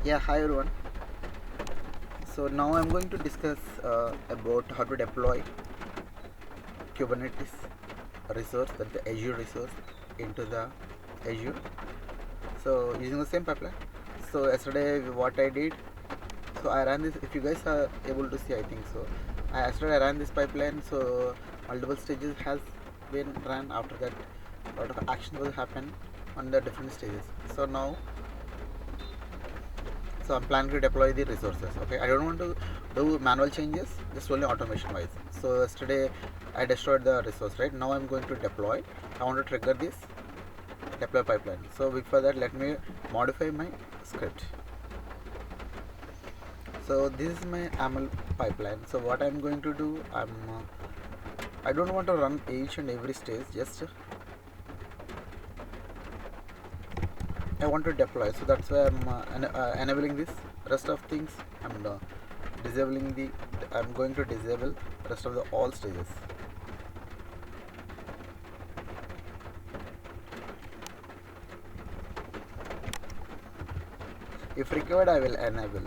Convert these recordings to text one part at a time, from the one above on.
Yeah, hi everyone. So now I'm going to discuss about how to deploy Kubernetes resource, that the Azure resource, into the Azure. So using the same pipeline. So yesterday what I did, so I ran this. If you guys are able to see, I think so. Yesterday I ran this pipeline. So multiple stages has been run. After that, a lot of action will happen on the different stages. So I'm planning to deploy the resources. Okay, I don't want to do manual changes, just only automation wise. So yesterday I destroyed the resource. Right now I'm going to deploy. I want to trigger this deploy pipeline. So before that, let me modify my script. So this is my AML pipeline. So what I'm going to do, I don't want to run each and every stage. Just I want to deploy. So that's why I'm enabling this. Rest of things I'm disabling the. I'm going to disable rest of the all stages. If required, I will enable.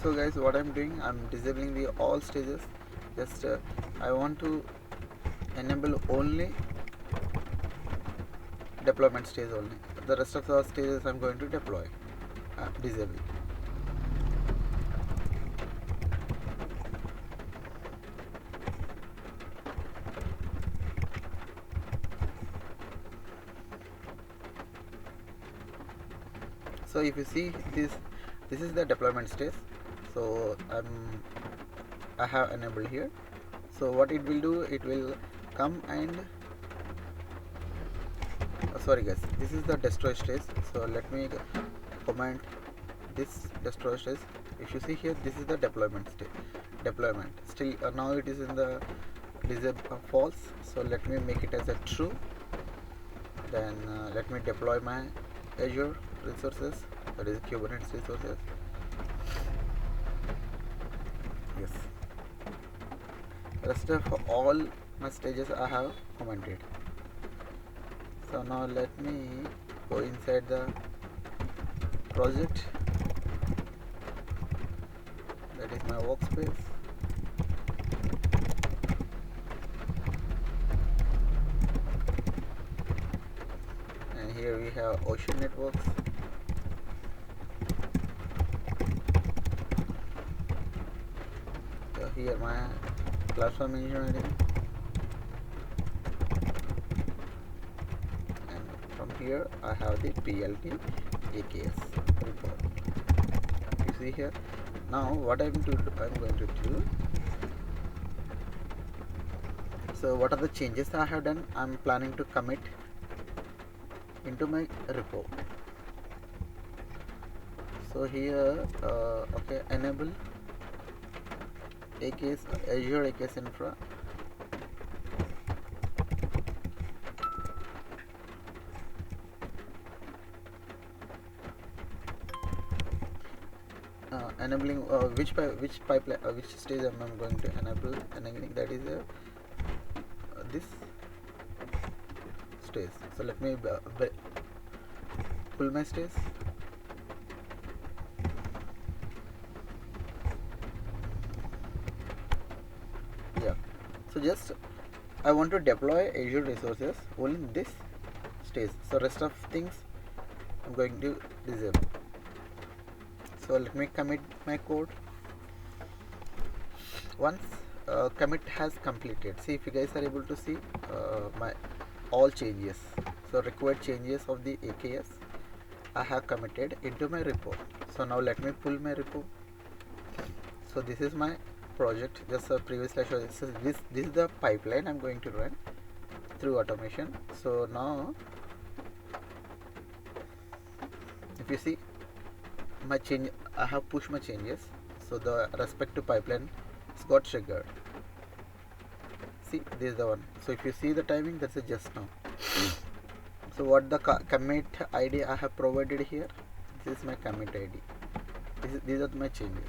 So guys, what I'm doing, I'm disabling the all stages. Just I want to enable only deployment stage only. The rest of the stages I'm going to deploy, disable. So if you see this is the deployment stage. So I have enabled here. So what it will do, it will come and sorry guys, this is the destroy stage. So let me comment this destroy stage. If you see here, this is the deployment still now it is in the disable false. So let me make it as a true. Then let me deploy my Azure resources, that is Kubernetes resources. Yes, rest of all my stages I have commented. So now let me go inside the project, that is my workspace. And here we have Ocean Networks. So here my platform engineering, and from here I have the PLT AKS report. You see here. Now what I'm going to do. So what are the changes I have done? I'm planning to commit into my repo. So here, okay, enable AKS Azure AKS infra. Enabling which pipeline, which stage I'm going to enabling, that is this stage. So let me pull my stage. just I want to deploy Azure resources only in this stage, so rest of things I'm going to disable. So let me commit my code. Once commit has completed, see if you guys are able to see my all changes, so required changes of the AKS I have committed into my repo. So now let me pull my repo. So this is my project, just previously I showed this is the pipeline I'm going to run through automation. So now if you see my change, I have pushed my changes, so the respective pipeline has got triggered. See, this is the one. So if you see the timing, that's just now. So what the commit ID I have provided here, this is my commit ID. These are my changes.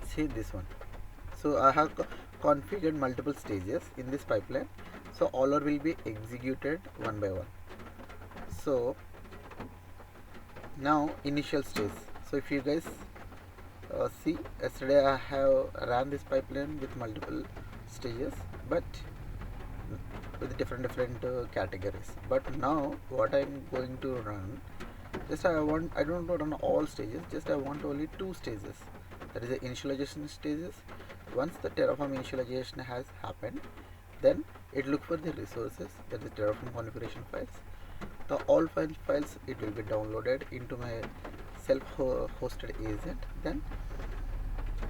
See this one. So I have configured multiple stages in this pipeline, so all will be executed one by one. So now initial stage. So if you guys see, yesterday I have ran this pipeline with multiple stages, but with different categories. But now what I'm going to run, just I don't want to run all stages, just I want only 2 stages, that is the initialization stages. Once the terraform initialization has happened, then it look for the resources, that is terraform configuration files. The all files it will be downloaded into my self-hosted agent. Then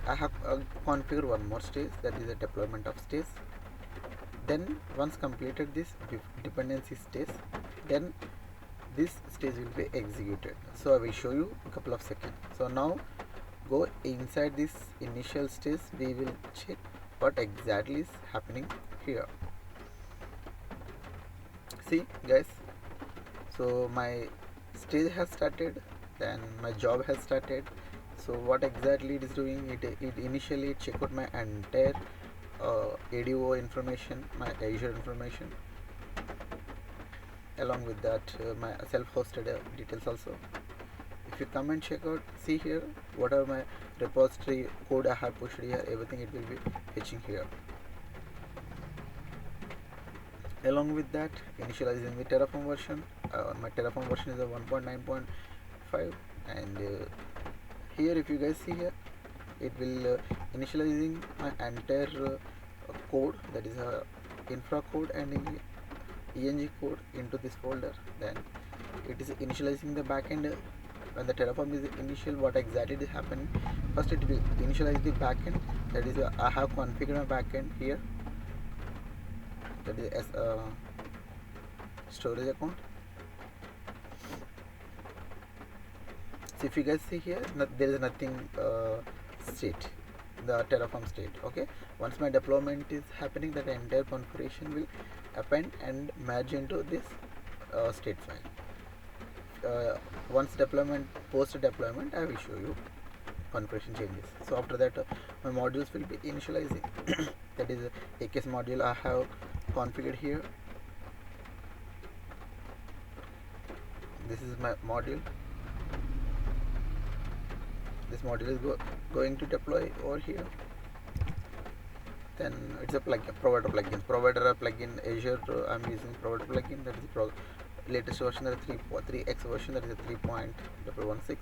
I have configured one more stage, that is the deployment of stage. Then once completed this dependency stage, then this stage will be executed. So I will show you a couple of seconds. So now go inside this initial stage, we will check what exactly is happening here. See guys, so my stage has started, then my job has started. So what exactly it is doing, it initially check out my entire ADO information, my Azure information, along with that my self-hosted details also. If you come and check out, see here whatever my repository code I have pushed here, everything it will be fetching here. Along with that, initializing the terraform version. My terraform version is a 1.9.5, and here if you guys see here, it will initializing my entire code, that is infra code and eng code into this folder. Then it is initializing the backend. When the terraform is initial, what exactly is happening, first it will initialize the backend, that is I have configured my backend here, that is as storage account. So if you guys see here, there is nothing state, the terraform state. Okay, once my deployment is happening, that entire configuration will append and merge into this state file. Once deployment, post deployment, I will show you configuration changes. So after that my modules will be initializing. That is AKS module I have configured here. This is my module. This module is going to deploy over here. Then it's a plugin, provider plugin Azure. I'm using provider plugin, that is latest version, that is 3x version, that is a 3.16.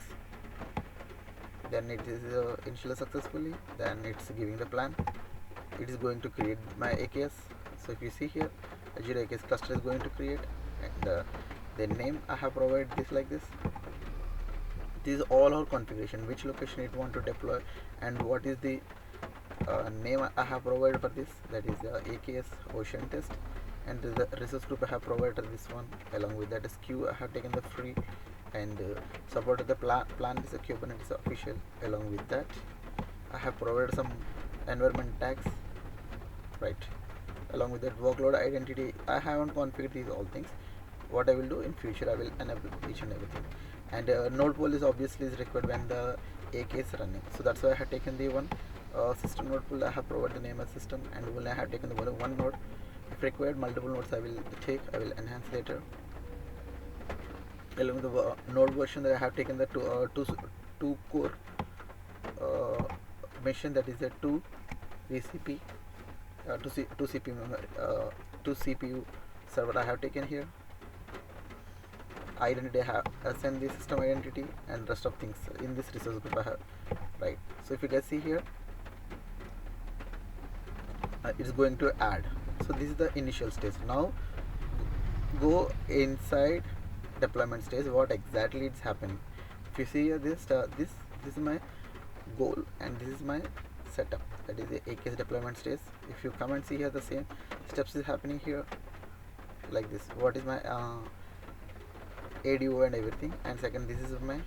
Then it is initialized successfully. Then it's giving the plan. It is going to create my AKS. So if you see here, Azure AKS cluster is going to create, and the name I have provided this like this. This is all our configuration, which location it want to deploy, and what is the name I have provided for this, that is AKS Ocean Test, and the resource group I have provided this one. Along with that SKU I have taken the free, and supported the plan is a Kubernetes official. Along with that I have provided some environment tags, right? Along with that workload identity, I haven't configured these all things. What I will do in future, I will enable each and everything. And node pool is obviously is required when the AKS is running, so that's why I have taken the one system node pool. I have provided the name as system, and only I have taken the one node. If required multiple nodes, I will enhance later. Along with the node version, that I have taken the two core machine, that is a 2 VCP, 2 memory, 2 CPU server I have taken here. Identity I have assigned the system identity, and rest of things in this resource group I have. Right. So if you guys see here, it's going to add. So this is the initial stage. Now go inside deployment stage. What exactly is happening? If you see here, this is my goal and this is my setup. That is the AKS deployment stage. If you come and see here, the same steps is happening here like this. What is my ADO and everything, and second, this is my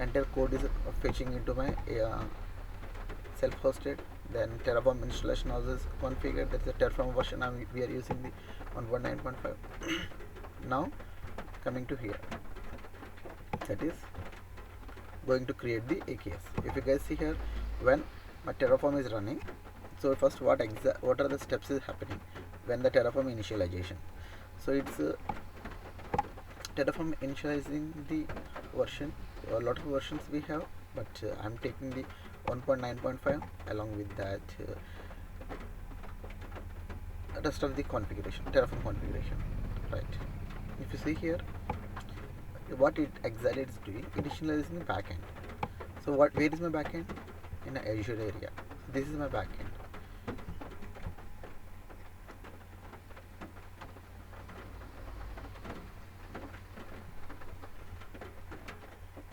entire code is fetching into my self-hosted. Then terraform installation also is configured. That's the terraform version we are using, the 1.9.5. Now coming to here, that is going to create the AKS. If you guys see here, when my terraform is running, so first what are the steps is happening when the terraform initialization. So it's terraform initializing the version. A lot of versions we have, but I'm taking the 1.9.5 along with that rest of the configuration, terraform configuration. Right. If you see here, what it exactly is doing, initializing the backend. So where is my backend? In the Azure area. This is my backend.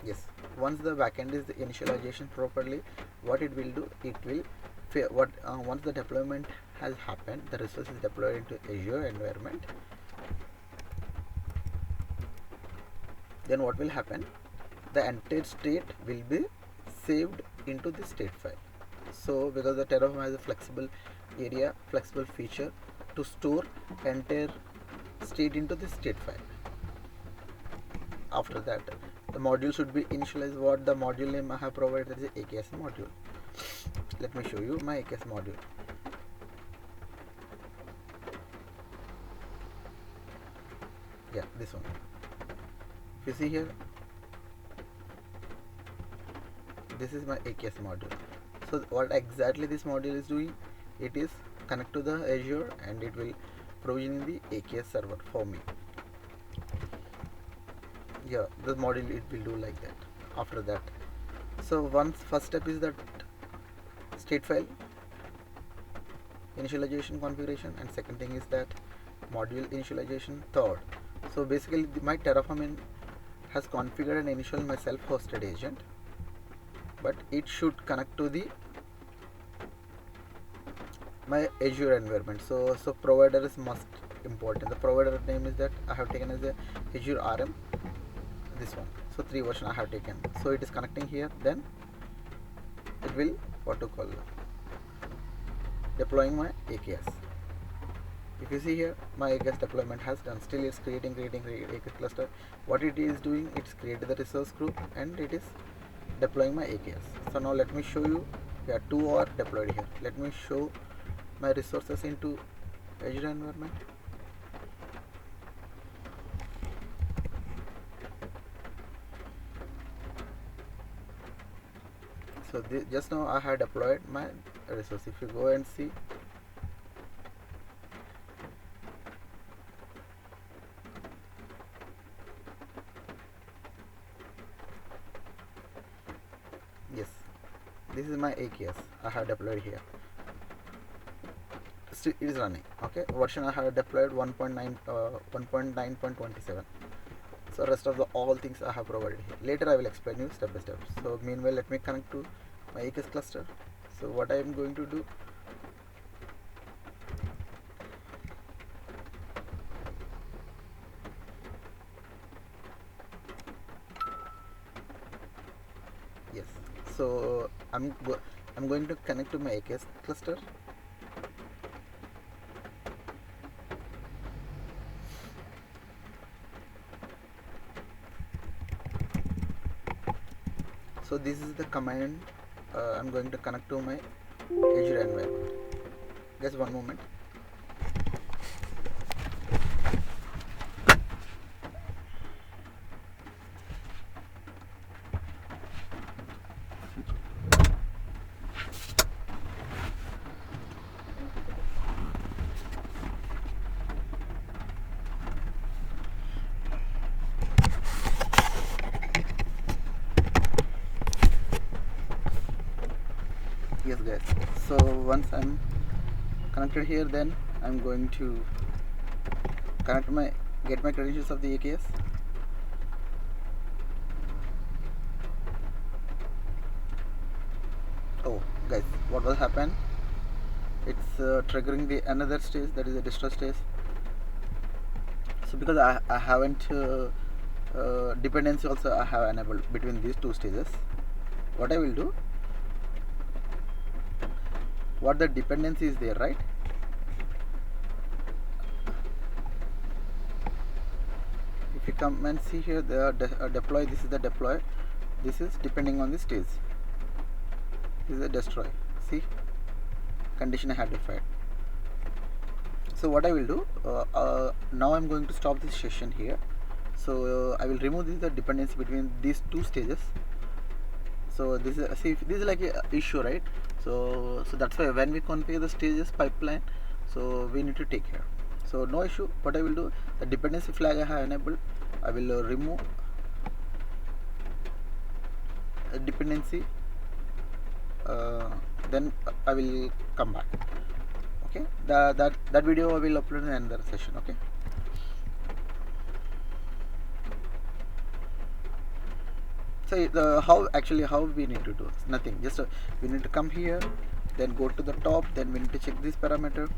Yes, once the backend is the initialization properly, what it will do, it will once the deployment has happened, the resource is deployed into Azure environment. Then what will happen? The entire state will be saved into the state file. So because the Terraform has a flexible area, flexible feature to store entire state into the state file. After that, the module should be initialized. What the module name I have provided is the AKS module. Let me show you my AKS module. Yeah, this one. If you see here, this is my AKS module. So what exactly this module is doing, it is connect to the Azure and it will provision the AKS server for me. Yeah, the module it will do like that. After that, so first step is that state file initialization configuration, and second thing is that module initialization. Third, so basically my Terraform has configured and initial my self-hosted agent, but it should connect to the my Azure environment. So provider is must important. The provider name is that I have taken as a Azure RM, this one. So 3 version I have taken. So it is connecting here, then it will deploying my AKS. If you see here, my AKS deployment has done. Still it's creating AKS cluster. What it is doing, it's created the resource group and it is deploying my AKS. So now let me show you. Yeah, 2 are deployed here. Let me show my resources into Azure environment. So just now I have deployed my resource. If you go and see, yes, this is my AKS I have deployed here. Still it is running. Okay, version I have deployed 1.9.27. So rest of the all things I have provided here. Later I will explain you step by step. So meanwhile, let me connect to my AKS cluster. So what I am going to do, yes, so I'm going to connect to my AKS cluster. So this is the command I'm going to connect to my Azure environment. Just one moment. once I'm connected here, then I'm going to get my credentials of the AKS. Oh guys, what will happen? It's triggering the another stage, that is a distro stage. So because I haven't dependency also I have enabled between these two stages, what I will do, what the dependency is there, right? If you come and see here, the deploy, this is the deploy, this is depending on the stage, this is the destroy. See, condition I had defined. So what I will do, now I'm going to stop this session here. So I will remove the dependency between these two stages. So this is, see, this is like a issue, right? So that's why when we configure the stages pipeline, so we need to take care. So no issue. What I will do, the dependency flag I have enabled, I will remove a dependency, then I will come back. Okay, that video I will upload in another session. Okay. So how we need to do nothing, just we need to come here, then go to the top, then we need to check this parameter.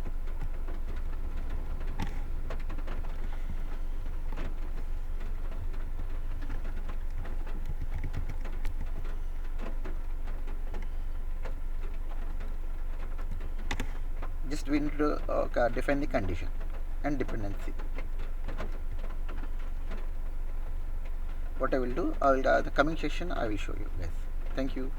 Just we need to define the condition and dependency. What I will do, the coming session I will show you guys. Thank you.